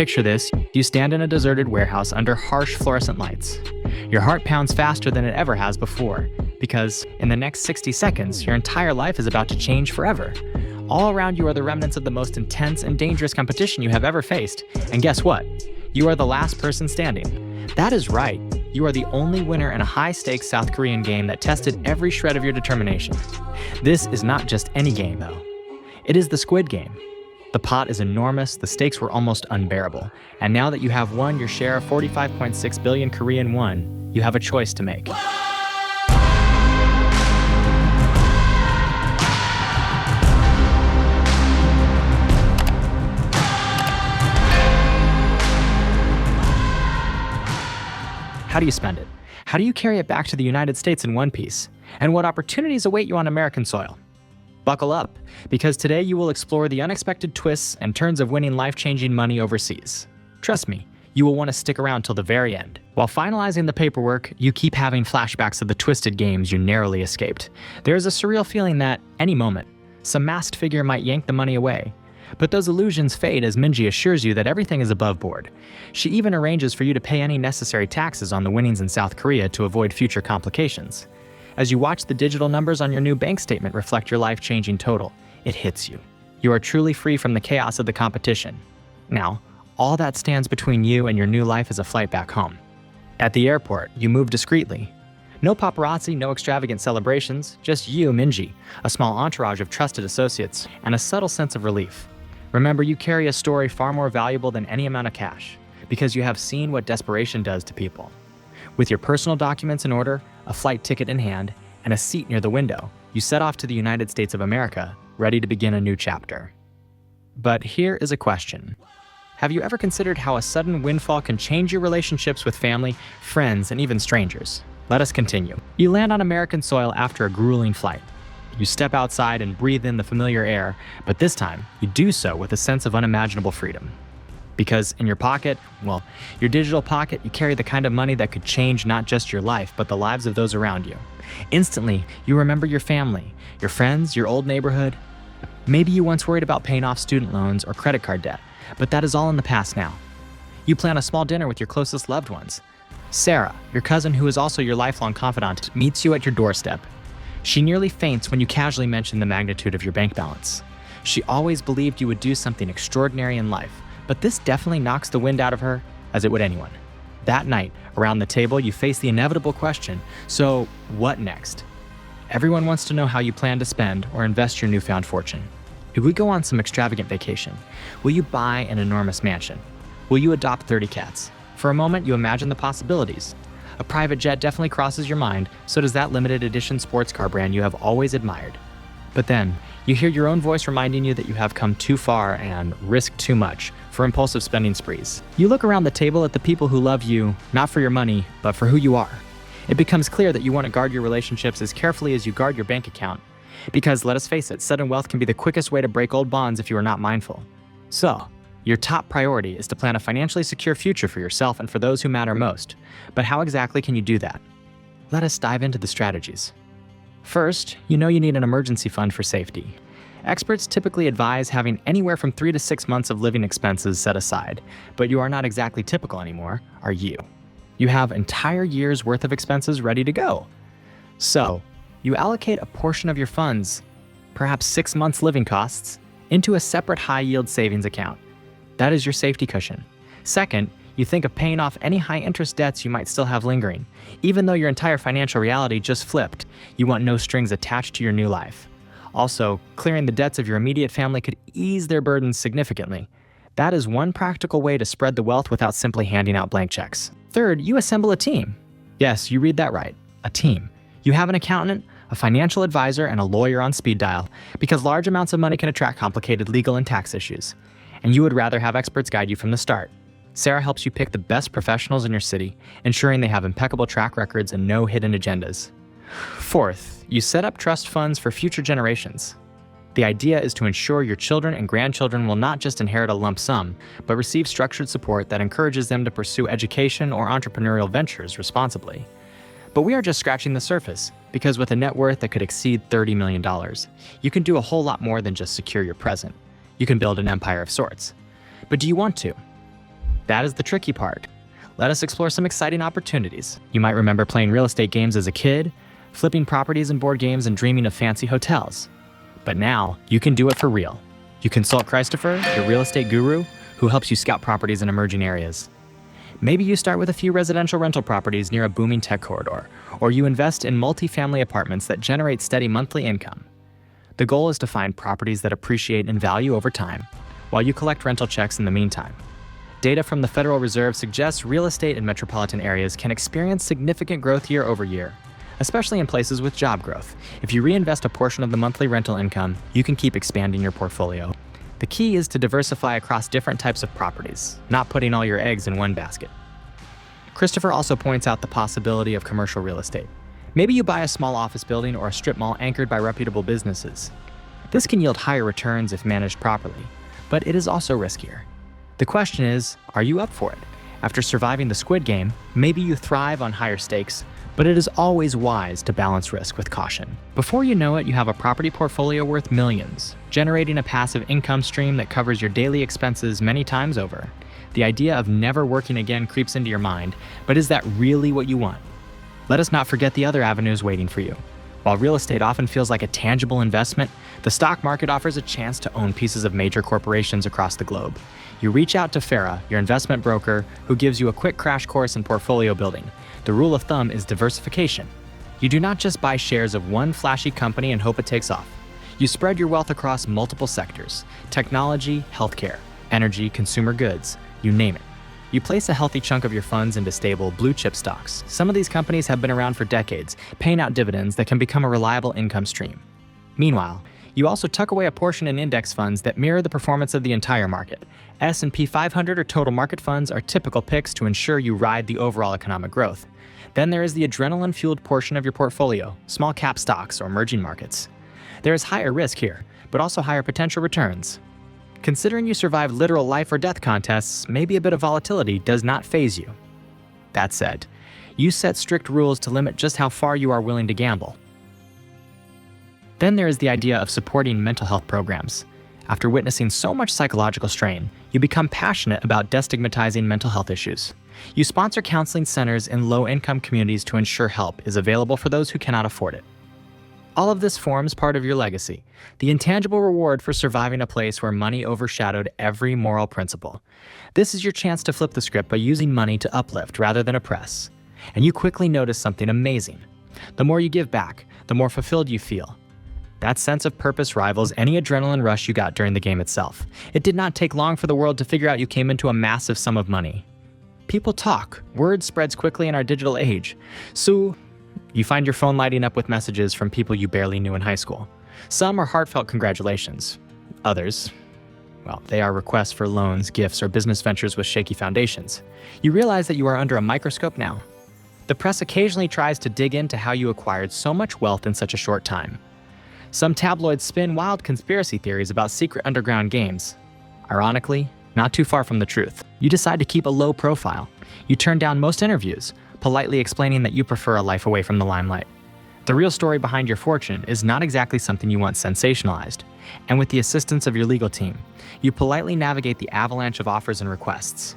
Picture this, you stand in a deserted warehouse under harsh fluorescent lights. Your heart pounds faster than it ever has before, because in the next 60 seconds, your entire life is about to change forever. All around you are the remnants of the most intense and dangerous competition you have ever faced. And guess what? You are the last person standing. That is right. You are the only winner in a high-stakes South Korean game that tested every shred of your determination. This is not just any game, though. It is the Squid Game. The pot is enormous, the stakes were almost unbearable. And now that you have won your share of 45.6 billion Korean won, you have a choice to make. How do you spend it? How do you carry it back to the United States in one piece? And what opportunities await you on American soil? Buckle up, because today you will explore the unexpected twists and turns of winning life-changing money overseas. Trust me, you will want to stick around till the very end. While finalizing the paperwork, you keep having flashbacks of the twisted games you narrowly escaped. There is a surreal feeling that, any moment, some masked figure might yank the money away. But those illusions fade as Minji assures you that everything is above board. She even arranges for you to pay any necessary taxes on the winnings in South Korea to avoid future complications. As you watch the digital numbers on your new bank statement reflect your life-changing total, it hits you. You are truly free from the chaos of the competition. Now, all that stands between you and your new life is a flight back home. At the airport, you move discreetly. No paparazzi, no extravagant celebrations, just you, Minji, a small entourage of trusted associates, and a subtle sense of relief. Remember, you carry a story far more valuable than any amount of cash, because you have seen what desperation does to people. With your personal documents in order, a flight ticket in hand, and a seat near the window, you set off to the United States of America, ready to begin a new chapter. But here is a question. Have you ever considered how a sudden windfall can change your relationships with family, friends, and even strangers? Let us continue. You land on American soil after a grueling flight. You step outside and breathe in the familiar air, but this time, you do so with a sense of unimaginable freedom. Because in your pocket, well, your digital pocket, you carry the kind of money that could change not just your life, but the lives of those around you. Instantly, you remember your family, your friends, your old neighborhood. Maybe you once worried about paying off student loans or credit card debt, but that is all in the past now. You plan a small dinner with your closest loved ones. Sarah, your cousin who is also your lifelong confidant, meets you at your doorstep. She nearly faints when you casually mention the magnitude of your bank balance. She always believed you would do something extraordinary in life, but this definitely knocks the wind out of her, as it would anyone. That night, around the table, you face the inevitable question, so what next? Everyone wants to know how you plan to spend or invest your newfound fortune. If we go on some extravagant vacation, will you buy an enormous mansion? Will you adopt 30 cats? For a moment, you imagine the possibilities. A private jet definitely crosses your mind, so does that limited edition sports car brand you have always admired. But then, you hear your own voice reminding you that you have come too far and risked too much for impulsive spending sprees. You look around the table at the people who love you, not for your money, but for who you are. It becomes clear that you want to guard your relationships as carefully as you guard your bank account. Because let us face it, sudden wealth can be the quickest way to break old bonds if you are not mindful. So, your top priority is to plan a financially secure future for yourself and for those who matter most. But how exactly can you do that? Let us dive into the strategies. First, you know you need an emergency fund for safety. Experts typically advise having anywhere from 3 to 6 months of living expenses set aside, but you are not exactly typical anymore, are you? You have entire years' worth of expenses ready to go. So, you allocate a portion of your funds, perhaps 6 months' living costs, into a separate high-yield savings account. That is your safety cushion. Second, you think of paying off any high-interest debts you might still have lingering. Even though your entire financial reality just flipped, you want no strings attached to your new life. Also, clearing the debts of your immediate family could ease their burdens significantly. That is one practical way to spread the wealth without simply handing out blank checks. Third, you assemble a team. Yes, you read that right, a team. You have an accountant, a financial advisor, and a lawyer on speed dial, because large amounts of money can attract complicated legal and tax issues. And you would rather have experts guide you from the start. Sarah helps you pick the best professionals in your city, ensuring they have impeccable track records and no hidden agendas. Fourth, you set up trust funds for future generations. The idea is to ensure your children and grandchildren will not just inherit a lump sum, but receive structured support that encourages them to pursue education or entrepreneurial ventures responsibly. But we are just scratching the surface, because with a net worth that could exceed $30 million, you can do a whole lot more than just secure your present. You can build an empire of sorts. But do you want to? That is the tricky part. Let us explore some exciting opportunities. You might remember playing real estate games as a kid, flipping properties and board games and dreaming of fancy hotels. But now, you can do it for real. You consult Christopher, your real estate guru, who helps you scout properties in emerging areas. Maybe you start with a few residential rental properties near a booming tech corridor, or you invest in multifamily apartments that generate steady monthly income. The goal is to find properties that appreciate in value over time, while you collect rental checks in the meantime. Data from the Federal Reserve suggests real estate in metropolitan areas can experience significant growth year over year, especially in places with job growth. If you reinvest a portion of the monthly rental income, you can keep expanding your portfolio. The key is to diversify across different types of properties, not putting all your eggs in one basket. Christopher also points out the possibility of commercial real estate. Maybe you buy a small office building or a strip mall anchored by reputable businesses. This can yield higher returns if managed properly, but it is also riskier. The question is, are you up for it? After surviving the Squid Game, maybe you thrive on higher stakes, but it is always wise to balance risk with caution. Before you know it, you have a property portfolio worth millions, generating a passive income stream that covers your daily expenses many times over. The idea of never working again creeps into your mind, but is that really what you want? Let us not forget the other avenues waiting for you. While real estate often feels like a tangible investment, the stock market offers a chance to own pieces of major corporations across the globe. You reach out to Farah, your investment broker, who gives you a quick crash course in portfolio building. The rule of thumb is diversification. You do not just buy shares of one flashy company and hope it takes off. You spread your wealth across multiple sectors: technology, healthcare, energy, consumer goods, you name it. You place a healthy chunk of your funds into stable, blue-chip stocks. Some of these companies have been around for decades, paying out dividends that can become a reliable income stream. Meanwhile, you also tuck away a portion in index funds that mirror the performance of the entire market. S&P 500 or total market funds are typical picks to ensure you ride the overall economic growth. Then there is the adrenaline-fueled portion of your portfolio, small cap stocks or emerging markets. There is higher risk here, but also higher potential returns. Considering you survived literal life or death contests, maybe a bit of volatility does not faze you. That said, you set strict rules to limit just how far you are willing to gamble. Then there is the idea of supporting mental health programs. After witnessing so much psychological strain, you become passionate about destigmatizing mental health issues. You sponsor counseling centers in low-income communities to ensure help is available for those who cannot afford it. All of this forms part of your legacy, the intangible reward for surviving a place where money overshadowed every moral principle. This is your chance to flip the script by using money to uplift rather than oppress. And you quickly notice something amazing. The more you give back, the more fulfilled you feel. That sense of purpose rivals any adrenaline rush you got during the game itself. It did not take long for the world to figure out you came into a massive sum of money. People talk. Word spreads quickly in our digital age. So, you find your phone lighting up with messages from people you barely knew in high school. Some are heartfelt congratulations. Others, well, they are requests for loans, gifts, or business ventures with shaky foundations. You realize that you are under a microscope now. The press occasionally tries to dig into how you acquired so much wealth in such a short time. Some tabloids spin wild conspiracy theories about secret underground games. Ironically, not too far from the truth. You decide to keep a low profile. You turn down most interviews, politely explaining that you prefer a life away from the limelight. The real story behind your fortune is not exactly something you want sensationalized, and with the assistance of your legal team, you politely navigate the avalanche of offers and requests.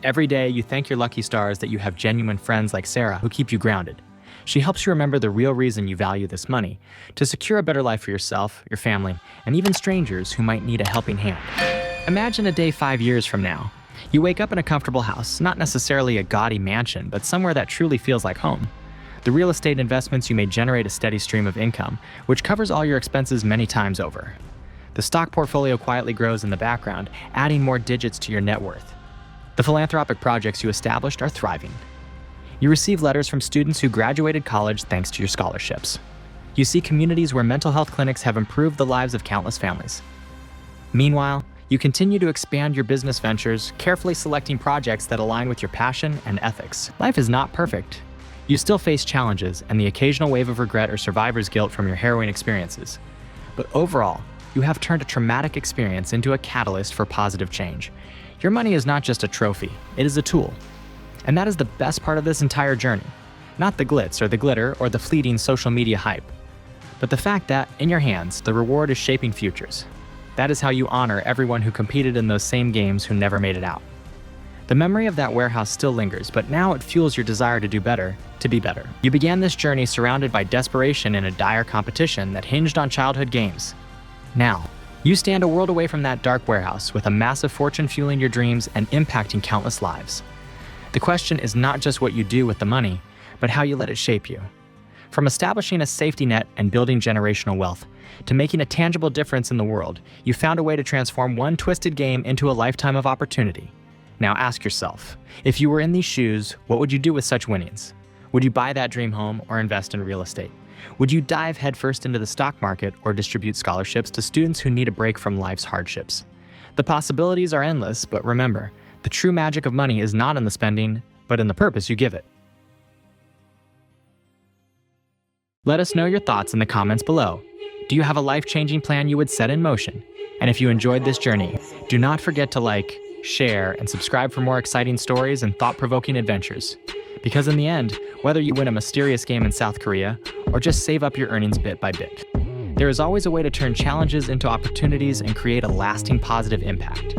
Every day, you thank your lucky stars that you have genuine friends like Sarah who keep you grounded. She helps you remember the real reason you value this money, to secure a better life for yourself, your family, and even strangers who might need a helping hand. Imagine a day 5 years from now. You wake up in a comfortable house, not necessarily a gaudy mansion, but somewhere that truly feels like home. The real estate investments you made generate a steady stream of income, which covers all your expenses many times over. The stock portfolio quietly grows in the background, adding more digits to your net worth. The philanthropic projects you established are thriving. You receive letters from students who graduated college thanks to your scholarships. You see communities where mental health clinics have improved the lives of countless families. Meanwhile, you continue to expand your business ventures, carefully selecting projects that align with your passion and ethics. Life is not perfect. You still face challenges and the occasional wave of regret or survivor's guilt from your harrowing experiences. But overall, you have turned a traumatic experience into a catalyst for positive change. Your money is not just a trophy, it is a tool. And that is the best part of this entire journey. Not the glitz or the glitter or the fleeting social media hype, but the fact that, in your hands, the reward is shaping futures. That is how you honor everyone who competed in those same games who never made it out. The memory of that warehouse still lingers, but now it fuels your desire to do better, to be better. You began this journey surrounded by desperation in a dire competition that hinged on childhood games. Now, you stand a world away from that dark warehouse with a massive fortune fueling your dreams and impacting countless lives. The question is not just what you do with the money, but how you let it shape you. From establishing a safety net and building generational wealth, to making a tangible difference in the world, you found a way to transform one twisted game into a lifetime of opportunity. Now ask yourself, if you were in these shoes, what would you do with such winnings? Would you buy that dream home or invest in real estate? Would you dive headfirst into the stock market or distribute scholarships to students who need a break from life's hardships? The possibilities are endless, but remember, the true magic of money is not in the spending, but in the purpose you give it. Let us know your thoughts in the comments below. Do you have a life-changing plan you would set in motion? And if you enjoyed this journey, do not forget to like, share, and subscribe for more exciting stories and thought-provoking adventures. Because in the end, whether you win a mysterious game in South Korea or just save up your earnings bit by bit, there is always a way to turn challenges into opportunities and create a lasting positive impact.